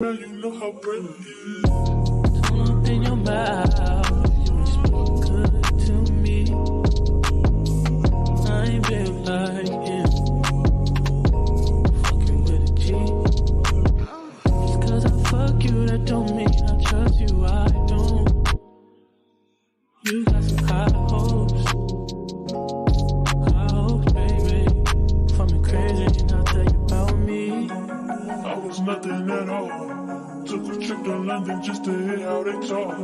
Girl, you know how brave it is. Don't open your mouth. You ain't spoke good to me. I ain't built like him. Fucking with a G. Just cause I fuck you, that don't mean I trust you. I don't. You got some high hopes. High hopes, baby. For me crazy, and I'll tell you about me. I was nothing at all. Took a trip to London just to hear how they talk.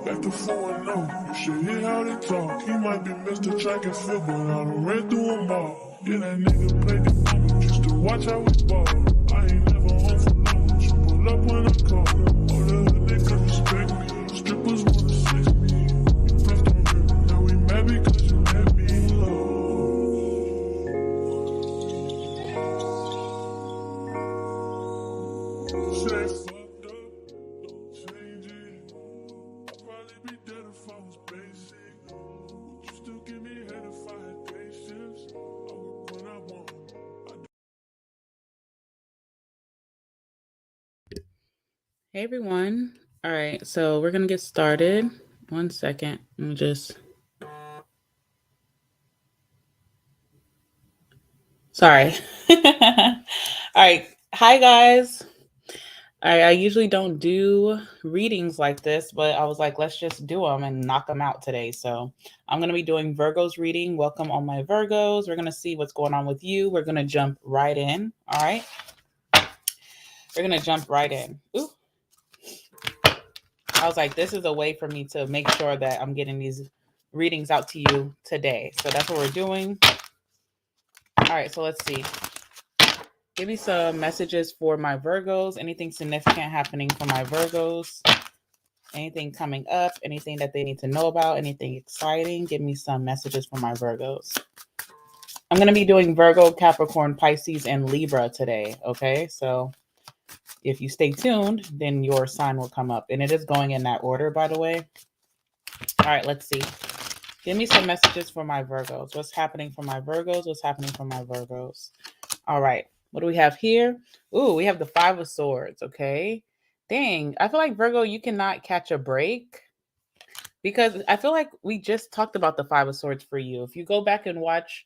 Back to 4-0, you should hear how they talk. He might be Mr. Track and Field, but I done ran through them all. Yeah, that nigga played the game just to watch how we ball. I ain't never home for long, but you pull up when I call. All the hood niggas respect me, strippers wanna sex me. You bluffed on me, now we mad because you let me low. Say fucked up, don't change it. I'd probably be dead if I was basic. Would you still give me head if I had patience? I work when I want. Hey everyone. All right, so we're gonna get started. 1 second. Let me just. Sorry. All right. Hi guys. I usually don't do readings like this, but I was like, let's just do them and knock them out today. So I'm going to be doing Virgo's reading. Welcome all my Virgos. We're going to see what's going on with you. We're going to jump right in. All right. We're going to jump right in. Ooh. I was like, this is a way for me to make sure that I'm getting these readings out to you today. So that's what we're doing. All right. So let's see. Give me some messages for my Virgos. Anything significant happening for my Virgos? Anything coming up? Anything that they need to know about? Anything exciting? Give me some messages for my Virgos. I'm going to be doing Virgo, Capricorn, Pisces, and Libra today. Okay. So if you stay tuned, then your sign will come up. And it is going in that order, by the way. All right. Let's see. Give me some messages for my Virgos. What's happening for my Virgos? What's happening for my Virgos? All right. What do we have here? Ooh, we have the Five of Swords. Okay. Dang. I feel like Virgo, you cannot catch a break because I feel like we just talked about the Five of Swords for you. If you go back and watch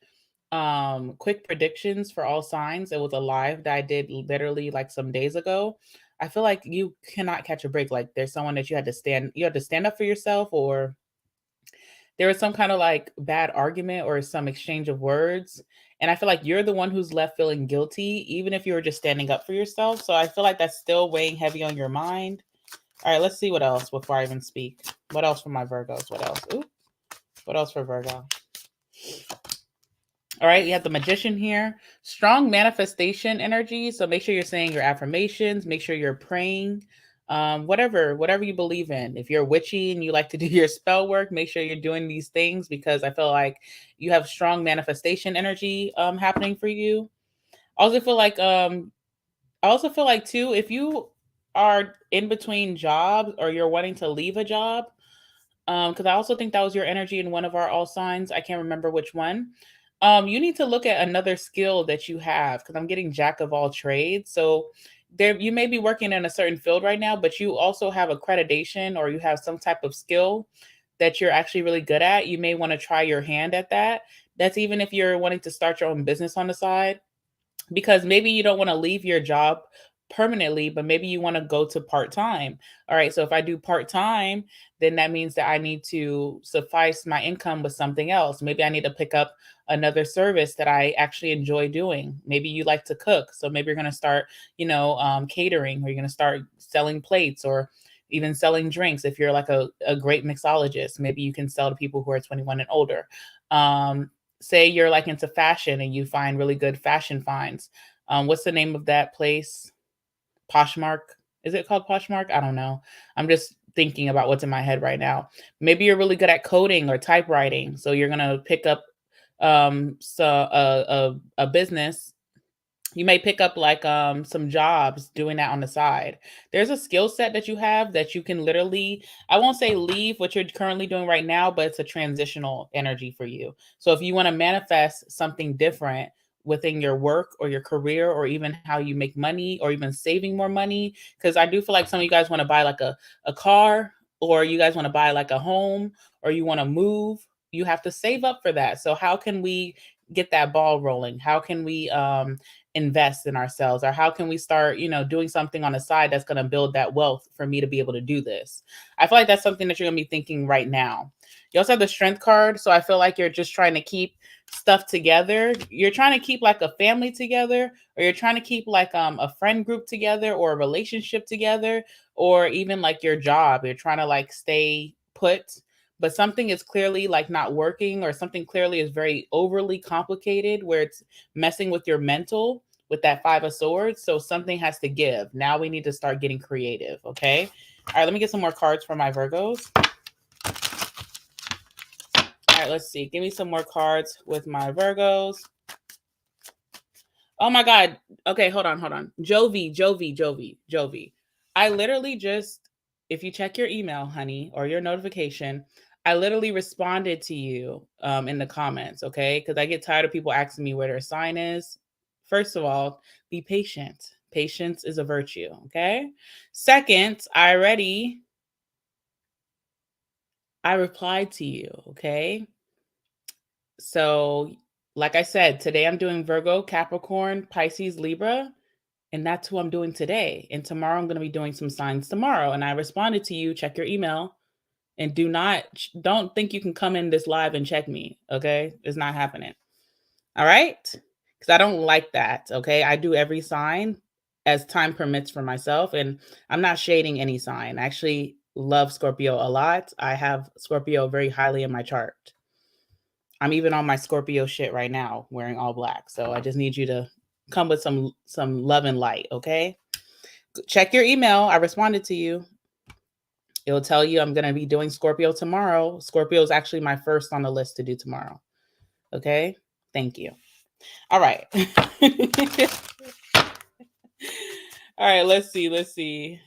quick predictions for all signs, it was a live that I did literally like some days ago. I feel like you cannot catch a break. Like there's someone that you had to stand up for yourself, or there was some kind of like bad argument or some exchange of words. And I feel like you're the one who's left feeling guilty, even if you were just standing up for yourself. So I feel like that's still weighing heavy on your mind. All right, let's see what else before I even speak. What else for my Virgos? What else? Ooh, what else for Virgo? All right, you have the Magician here. Strong manifestation energy. So make sure you're saying your affirmations. Make sure you're praying. Whatever you believe in. If you're witchy and you like to do your spell work, make sure you're doing these things because I feel like you have strong manifestation energy happening for you. I also feel like too, if you are in between jobs or you're wanting to leave a job, because I also think that was your energy in one of our all signs. I can't remember which one. You need to look at another skill that you have because I'm getting jack of all trades. So there, you may be working in a certain field right now, but you also have accreditation or you have some type of skill that you're actually really good at. You may want to try your hand at that. That's even if you're wanting to start your own business on the side because maybe you don't want to leave your job permanently, but maybe you want to go to part time. All right. So if I do part time, then that means that I need to suffice my income with something else. Maybe I need to pick up another service that I actually enjoy doing. Maybe you like to cook. So maybe you're going to start, catering, or you're going to start selling plates or even selling drinks. If you're like a great mixologist, maybe you can sell to people who are 21 and older. Say you're like into fashion and you find really good fashion finds. What's the name of that place? Poshmark. Is it called Poshmark? I don't know. I'm just thinking about what's in my head right now. Maybe you're really good at coding or typewriting, so you're gonna pick up a business. You may pick up like some jobs doing that on the side. There's a skill set that you have that you can literally, I won't say leave what you're currently doing right now, but it's a transitional energy for you. So if you want to manifest something different within your work or your career, or even how you make money, or even saving more money. Because I do feel like some of you guys want to buy like a car, or you guys want to buy like a home, or you want to move. You have to save up for that. So how can we get that ball rolling? How can we invest in ourselves, or how can we start, doing something on the side that's going to build that wealth for me to be able to do this? I feel like that's something that you're going to be thinking right now. You also have the strength card. So I feel like you're just trying to keep stuff together. You're trying to keep like a family together, or you're trying to keep like a friend group together, or a relationship together, or even like your job. You're trying to like stay put, but something is clearly like not working, or something clearly is very overly complicated where it's messing with your mental with that 5 of swords. So something has to give. Now we need to start getting creative. Okay. All right. Let me get some more cards for my Virgos. All right, let's see. Give me some more cards with my Virgos. Oh my God. Okay, hold on. Jovi. I literally just, if you check your email, honey, or your notification, I literally responded to you in the comments, okay? Because I get tired of people asking me where their sign is. First of all, be patient. Patience is a virtue, okay? Second, I replied to you, okay? So, like I said, today I'm doing Virgo, Capricorn, Pisces, Libra, and that's who I'm doing today. And tomorrow I'm going to be doing some signs tomorrow. And I responded to you, check your email, and don't think you can come in this live and check me, okay? It's not happening. All right? Because I don't like that, okay? I do every sign as time permits for myself, and I'm not shading any sign. I actually love Scorpio a lot. I have Scorpio very highly in my chart. I'm even on my Scorpio shit right now, wearing all black. So I just need you to come with some love and light, okay? Check your email. I responded to you. It'll tell you I'm going to be doing Scorpio tomorrow. Scorpio is actually my first on the list to do tomorrow. Okay? Thank you. All right. All right, let's see.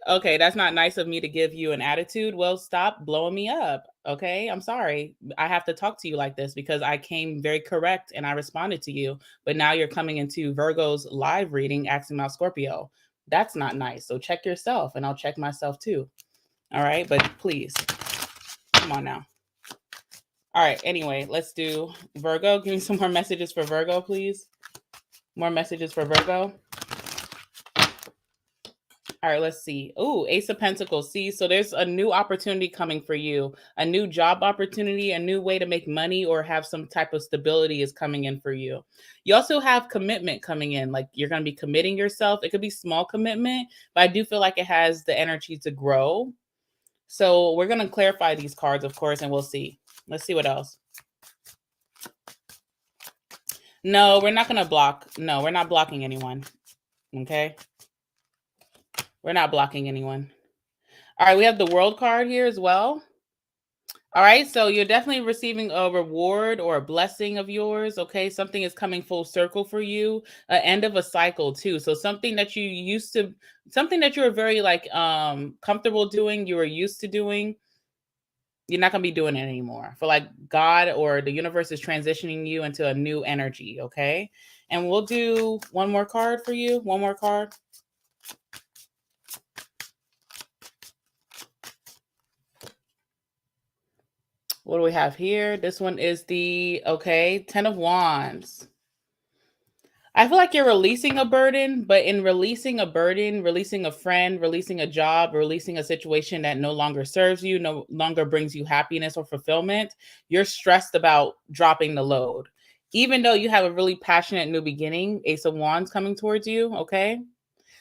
Okay, that's not nice of me to give you an attitude. Well, stop blowing me up. Okay, I'm sorry. I have to talk to you like this because I came very correct and I responded to you. But now you're coming into Virgo's live reading asking about Scorpio. That's not nice. So check yourself and I'll check myself too. All right, but please, come on now. All right, anyway, let's do Virgo. Give me some more messages for Virgo, please. More messages for Virgo. All right, let's see. Oh, Ace of Pentacles. See, so there's a new opportunity coming for you. A new job opportunity, a new way to make money or have some type of stability is coming in for you. You also have commitment coming in. Like you're going to be committing yourself. It could be small commitment, but I do feel like it has the energy to grow. So we're going to clarify these cards, of course, and we'll see. Let's see what else. No, we're not going to block. No, we're not blocking anyone. Okay. We're not blocking anyone. All right, we have the World card here as well. All right, so you're definitely receiving a reward or a blessing of yours, okay? Something is coming full circle for you, an end of a cycle too. So something that you used to, something that you were very like comfortable doing, you were used to doing, you're not going to be doing it anymore. For like God or the universe is transitioning you into a new energy, okay? And we'll do one more card for you, one more card. What do we have here? This one is the, okay, 10 of Wands. I feel like you're releasing a burden, but in releasing a burden, releasing a friend, releasing a job, releasing a situation that no longer serves you, no longer brings you happiness or fulfillment, you're stressed about dropping the load. Even though you have a really passionate new beginning, Ace of Wands coming towards you, okay?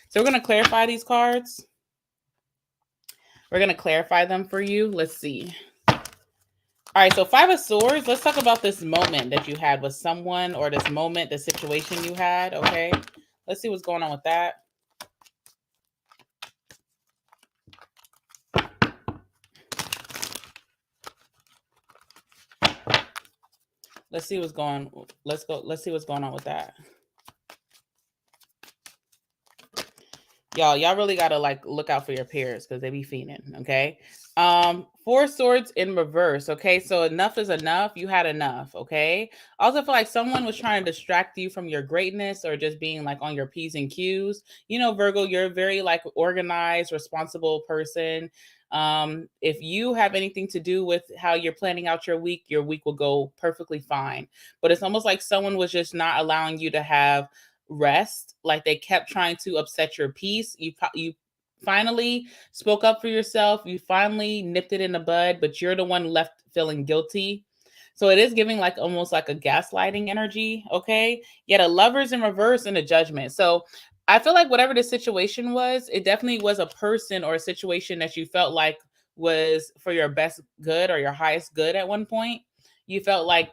So we're going to clarify these cards. We're going to clarify them for you. Let's see. All right, so 5 of Swords. Let's talk about this moment that you had with someone, or this moment, the situation you had, okay? Let's see what's going on with that. Let's see what's going. Let's see what's going on with that. Y'all really gotta like look out for your peers because they be fiending. Okay. Four swords in reverse. Okay, so enough is enough. You had enough. Okay. I also feel like someone was trying to distract you from your greatness or just being like on your P's and Q's. You know, Virgo, you're a very like organized, responsible person. If you have anything to do with how you're planning out your week will go perfectly fine. But it's almost like someone was just not allowing you to have rest. Like they kept trying to upset your peace. You finally spoke up for yourself. You finally nipped it in the bud, but you're the one left feeling guilty. So it is giving like almost like a gaslighting energy, okay? Yet a lover's in reverse and a judgment. So I feel like whatever the situation was, it definitely was a person or a situation that you felt like was for your best good or your highest good at one point. You felt like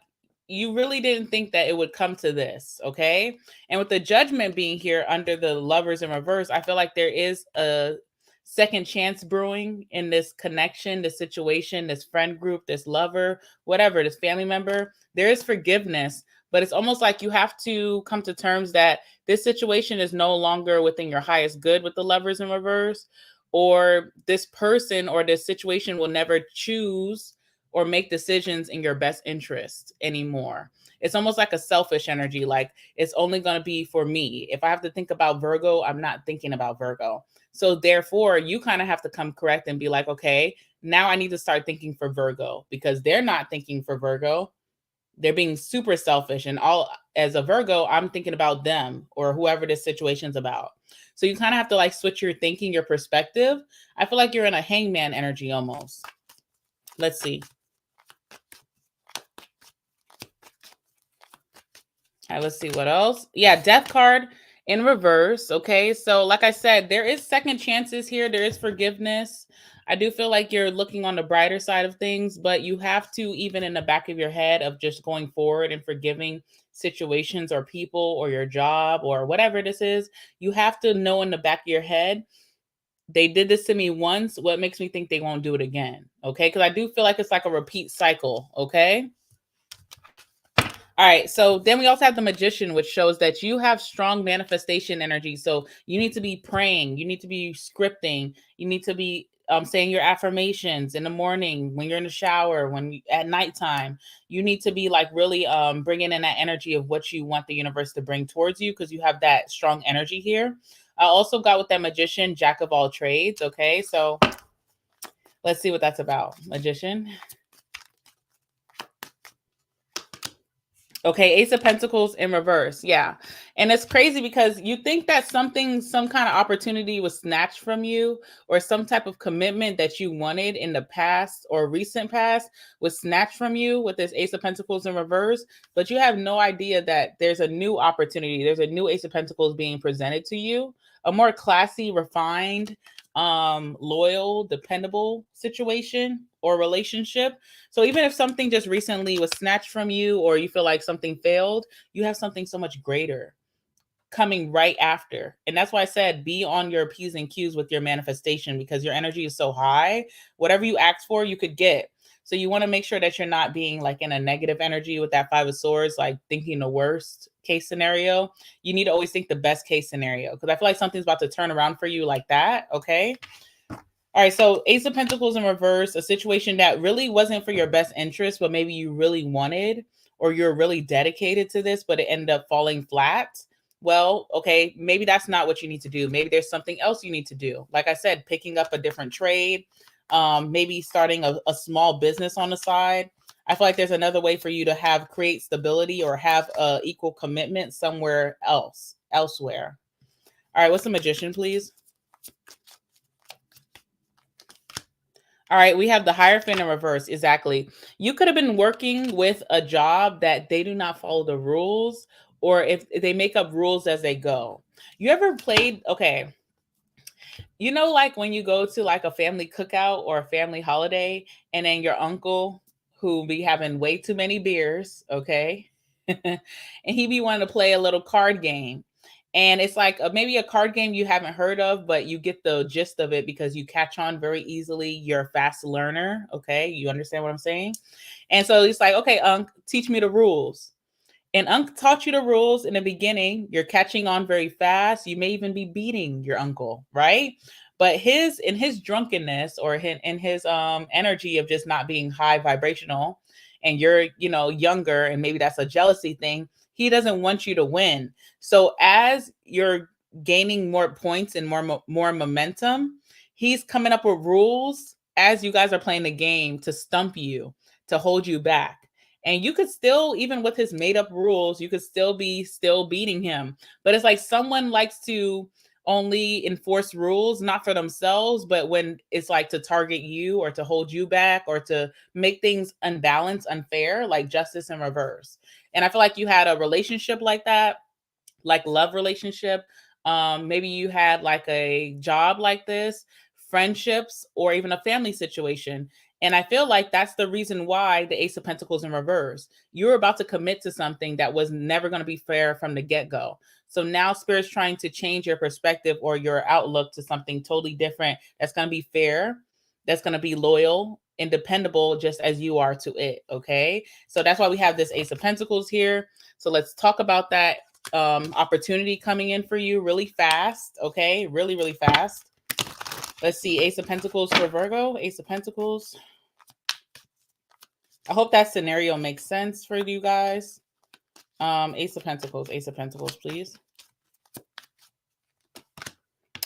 you really didn't think that it would come to this, okay? And with the judgment being here under the lovers in reverse, I feel like there is a second chance brewing in this connection, this situation, this friend group, this lover, whatever, this family member. There is forgiveness, but it's almost like you have to come to terms that this situation is no longer within your highest good with the lovers in reverse, or this person or this situation will never choose or make decisions in your best interest anymore. It's almost like a selfish energy, like it's only going to be for me. If I have to think about Virgo, I'm not thinking about Virgo. So therefore, you kind of have to come correct and be like, okay, now I need to start thinking for Virgo because they're not thinking for Virgo. They're being super selfish. And all as a Virgo, I'm thinking about them or whoever this situation's about. So you kind of have to like switch your thinking, your perspective. I feel like you're in a hangman energy almost. Let's see. All right, let's see what else. Yeah, death card in reverse. Okay, so like I said, there is second chances here. There is forgiveness. I do feel like you're looking on the brighter side of things, but you have to, even in the back of your head, of just going forward and forgiving situations or people or your job or whatever this is, you have to know in the back of your head, they did this to me once. What makes me think they won't do it again? Okay, because I do feel like it's like a repeat cycle. Okay. All right. So then we also have the magician, which shows that you have strong manifestation energy. So you need to be praying. You need to be scripting. You need to be saying your affirmations in the morning, when you're in the shower, at nighttime. You need to be like really bringing in that energy of what you want the universe to bring towards you because you have that strong energy here. I also got with that magician, jack of all trades. Okay. So let's see what that's about. Magician. Okay, Ace of Pentacles in reverse. Yeah. And it's crazy because you think that some kind of opportunity was snatched from you, or some type of commitment that you wanted in the past or recent past was snatched from you with this Ace of Pentacles in reverse. But you have no idea that there's a new opportunity. There's a new Ace of Pentacles being presented to you, a more classy, refined, loyal, dependable situation or relationship. So even if something just recently was snatched from you or you feel like something failed, you have something so much greater coming right after. And that's why I said be on your P's and Q's with your manifestation because your energy is so high. Whatever you ask for, you could get. So you want to make sure that you're not being like in a negative energy with that Five of Swords, like thinking the worst case scenario. You need to always think the best case scenario because I feel like something's about to turn around for you like that. Okay. All right, so Ace of Pentacles in reverse, a situation that really wasn't for your best interest, but maybe you really wanted or you're really dedicated to this, but it ended up falling flat. Well, okay, maybe that's not what you need to do. Maybe there's something else you need to do. Like I said, picking up a different trade, maybe starting a small business on the side. I feel like there's another way for you to create stability or have equal commitment somewhere elsewhere. All right, what's the magician, please? All right, we have the Hierophant in reverse. Exactly. You could have been working with a job that they do not follow the rules, or if they make up rules as they go. You ever played, okay, you know, like when you go to like a family cookout or a family holiday, and then your uncle who be having way too many beers, okay, and he be wanting to play a little card game. And it's like maybe a card game you haven't heard of, but you get the gist of it because you catch on very easily. You're a fast learner, okay? You understand what I'm saying? And so it's like, okay, Unc, teach me the rules. And Unc taught you the rules in the beginning. You're catching on very fast. You may even be beating your uncle, right? But in his drunkenness, or in his energy of just not being high vibrational, and you're, younger, and maybe that's a jealousy thing, he doesn't want you to win. So as you're gaining more points and more momentum, he's coming up with rules as you guys are playing the game to stump you, to hold you back. And you could still, even with his made up rules, you could still be beating him. But it's like someone likes to only enforce rules, not for themselves, but when it's like to target you or to hold you back or to make things unbalanced, unfair, like justice in reverse. And I feel like you had a relationship like that, like love relationship. Maybe you had like a job like this, friendships, or even a family situation. And I feel like that's the reason why the Ace of Pentacles in reverse. You're about to commit to something that was never going to be fair from the get-go. So now Spirit's trying to change your perspective or your outlook to something totally different that's going to be fair, that's going to be loyal and dependable just as you are to it. Okay. So that's why we have this Ace of Pentacles here. So let's talk about that opportunity coming in for you really fast. Okay. Really, really fast. Let's see. Ace of Pentacles for Virgo. Ace of Pentacles. I hope that scenario makes sense for you guys. Ace of Pentacles. Ace of Pentacles, please.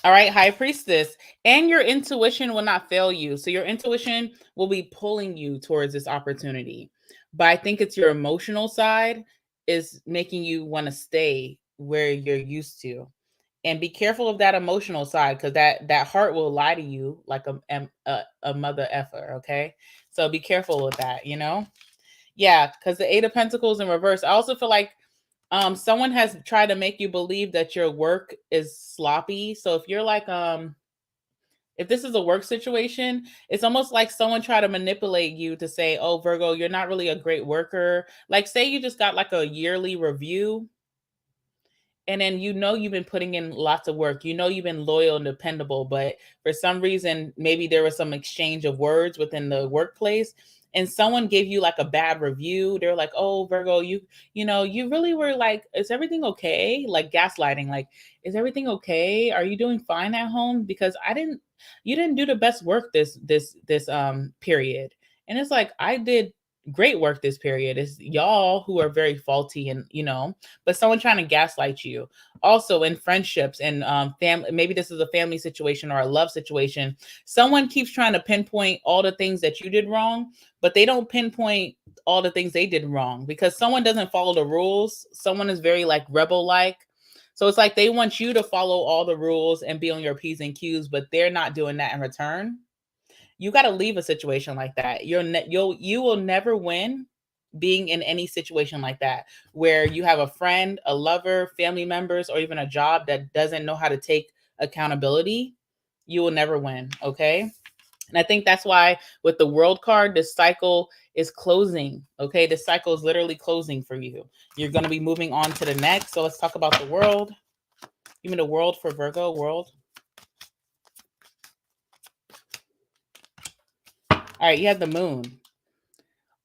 All right, High Priestess. And your intuition will not fail you. So your intuition will be pulling you towards this opportunity. But I think it's your emotional side is making you want to stay where you're used to. And be careful of that emotional side, because that heart will lie to you like a mother effer. Okay, so be careful with that. Yeah, because the Eight of Pentacles in reverse. I also feel like someone has tried to make you believe that your work is sloppy. So if you're like if this is a work situation, it's almost like someone tried to manipulate you to say, oh, Virgo, you're not really a great worker. Like, say you just got like a yearly review, and then you've been putting in lots of work, you've been loyal and dependable, but for some reason maybe there was some exchange of words within the workplace, and someone gave you like a bad review. They're like, oh, Virgo, you really were like, is everything okay? Like gaslighting, like, is everything okay? Are you doing fine at home? Because you didn't do the best work this period. And it's like, I did great work this period. It's y'all who are very faulty, and but someone trying to gaslight you. Also in friendships and family, maybe this is a family situation or a love situation, someone keeps trying to pinpoint all the things that you did wrong, but they don't pinpoint all the things they did wrong, because someone doesn't follow the rules. Someone is very like rebel like, so it's like they want you to follow all the rules and be on your P's and Q's, but they're not doing that in return. You got to leave a situation like that. You will never win being in any situation like that, where you have a friend, a lover, family members, or even a job that doesn't know how to take accountability. You will never win. Okay. And I think that's why with the World card, this cycle is closing. Okay. This cycle is literally closing for you. You're going to be moving on to the next. So let's talk about the World. Give me the World for Virgo. World. All right, you have the Moon.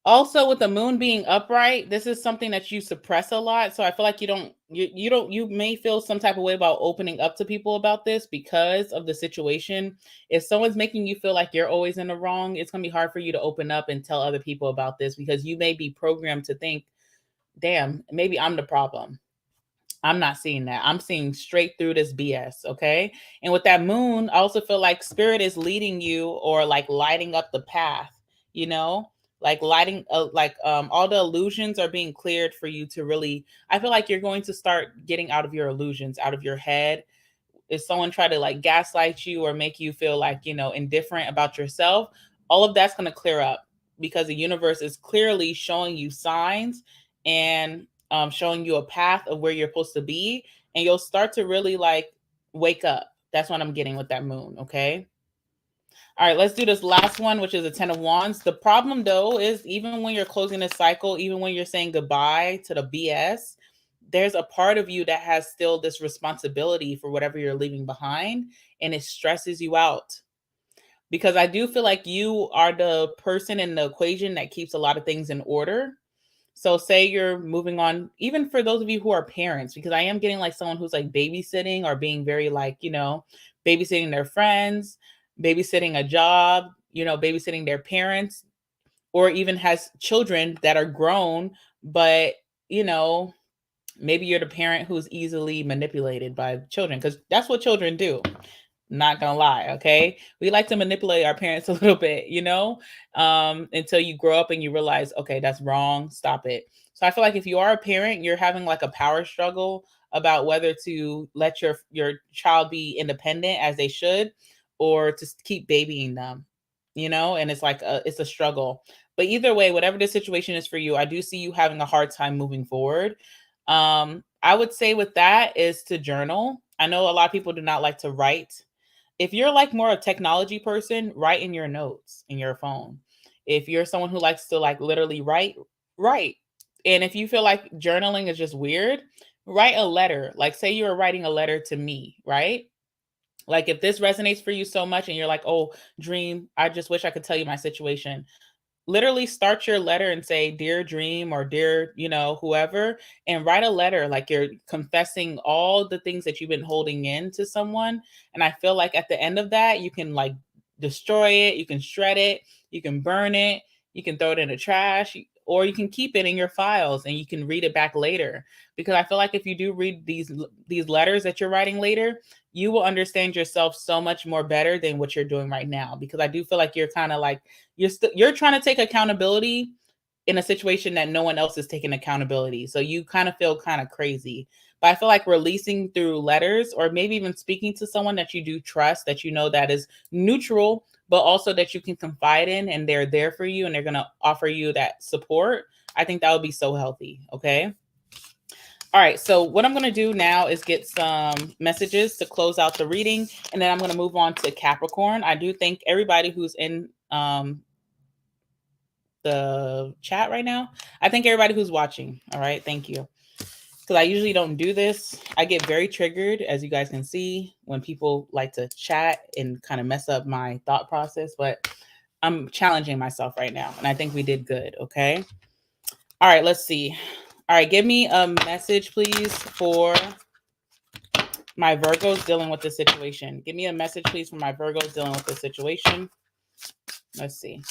Also, with the Moon being upright, this is something that you suppress a lot. So I feel like you may feel some type of way about opening up to people about this because of the situation. If someone's making you feel like you're always in the wrong, it's gonna be hard for you to open up and tell other people about this, because you may be programmed to think, damn, maybe I'm the problem. I'm not seeing that. I'm seeing straight through this BS. Okay. And with that Moon, I also feel like Spirit is leading you, or like lighting up the path, like lighting, all the illusions are being cleared for you to really, I feel like you're going to start getting out of your illusions, out of your head. If someone try to like gaslight you or make you feel like, indifferent about yourself, all of that's going to clear up, because the universe is clearly showing you signs and showing you a path of where you're supposed to be. And you'll start to really like wake up. That's what I'm getting with that Moon. Okay. All right, let's do this last one, which is a 10 of Wands. The problem, though, is even when you're closing a cycle, even when you're saying goodbye to the BS, there's a part of you that has still this responsibility for whatever you're leaving behind, and it stresses you out. Because I do feel like you are the person in the equation that keeps a lot of things in order. So say you're moving on, even for those of you who are parents, because I am getting like someone who's like babysitting or being very like, babysitting their friends, babysitting a job, babysitting their parents, or even has children that are grown, but, you know, maybe you're the parent who's easily manipulated by children, because that's what children do. Not gonna lie, okay? We like to manipulate our parents a little bit, until you grow up and you realize, okay, that's wrong, stop it. So I feel like if you are a parent, you're having like a power struggle about whether to let your child be independent as they should, or to keep babying them, and it's like it's a struggle. But either way, whatever the situation is for you, I do see you having a hard time moving forward. I would say with that is to journal. I know a lot of people do not like to write. If you're like more a technology person, write in your notes in your phone. If you're someone who likes to like literally write. And if you feel like journaling is just weird, write a letter. Like say you were writing a letter to me, right? Like if this resonates for you so much and you're like, "Oh, Dream, I just wish I could tell you my situation." Literally start your letter and say, "Dear Dream," or "Dear, whoever," and write a letter like you're confessing all the things that you've been holding in to someone. And I feel like at the end of that, you can like destroy it, you can shred it, you can burn it, you can throw it in the trash, or you can keep it in your files and you can read it back later. Because I feel like if you do read these letters that you're writing later, you will understand yourself so much more better than what you're doing right now. Because I do feel like you're kind of like you're trying to take accountability in a situation that no one else is taking accountability. So you kind of feel kind of crazy. But I feel like releasing through letters, or maybe even speaking to someone that you do trust, that you know that is neutral, but also that you can confide in, and they're there for you and they're going to offer you that support. I think that would be so healthy. Okay. All right. So what I'm going to do now is get some messages to close out the reading, and then I'm going to move on to Capricorn. I do thank everybody who's in the chat right now. I thank everybody who's watching. All right. Thank you. Because I usually don't do this. I get very triggered, as you guys can see, when people like to chat and kind of mess up my thought process. But I'm challenging myself right now, and I think we did good. Okay. All right. Let's see. All right. Give me a message, please, for my Virgos dealing with this situation. Give me a message, please, for my Virgos dealing with this situation. Let's see.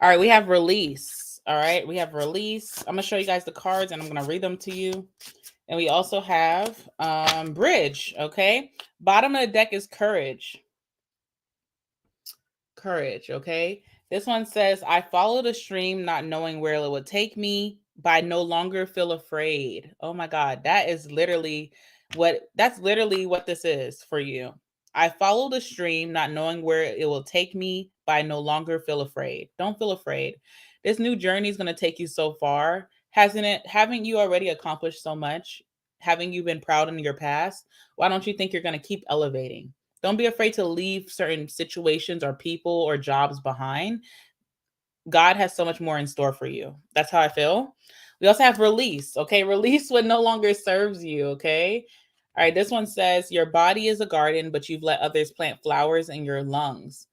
All right, we have release. All right, we have release. I'm going to show you guys the cards and I'm going to read them to you. And we also have bridge, okay? Bottom of the deck is courage. Courage, okay? This one says, I followed a stream not knowing where it would take me, but I no longer feel afraid. Oh my God, that's literally what this is for you. I followed a stream not knowing where it will take me, but I no longer feel afraid. Don't feel afraid. This new journey is going to take you so far. Hasn't it? Haven't you already accomplished so much? Haven't you been proud in your past? Why don't you think you're going to keep elevating? Don't be afraid to leave certain situations or people or jobs behind. God has so much more in store for you. That's how I feel. We also have release. Okay. Release what no longer serves you. Okay. All right. This one says, your body is a garden, but you've let others plant flowers in your lungs.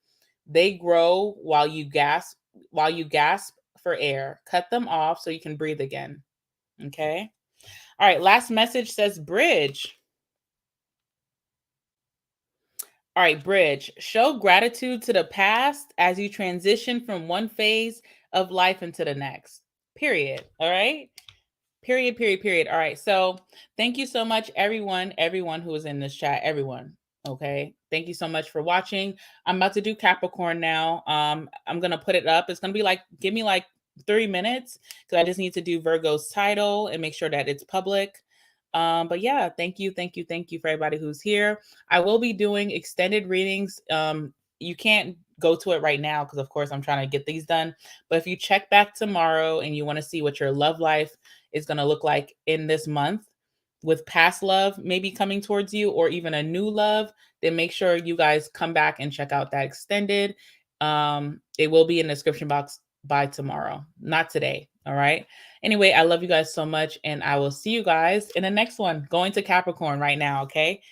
They grow while you gasp for air. Cut them off so you can breathe again. Okay. All right. Last message says bridge. All right, bridge. Show gratitude to the past as you transition from one phase of life into the next. Period. All right. Period, period, period. All right. So thank you so much, everyone who is in this chat, everyone. Okay. Thank you so much for watching. I'm about to do Capricorn now. I'm going to put it up. It's going to be like, give me like 3 minutes because I just need to do Virgo's title and make sure that it's public. But yeah, thank you for everybody who's here. I will be doing extended readings. You can't go to it right now because of course I'm trying to get these done. But if you check back tomorrow and you want to see what your love life is going to look like in this month, with past love maybe coming towards you or even a new love, then make sure you guys come back and check out that extended. It will be in the description box by tomorrow, not today. All right. Anyway, I love you guys so much, and I will see you guys in the next one. Going to Capricorn right now. Okay.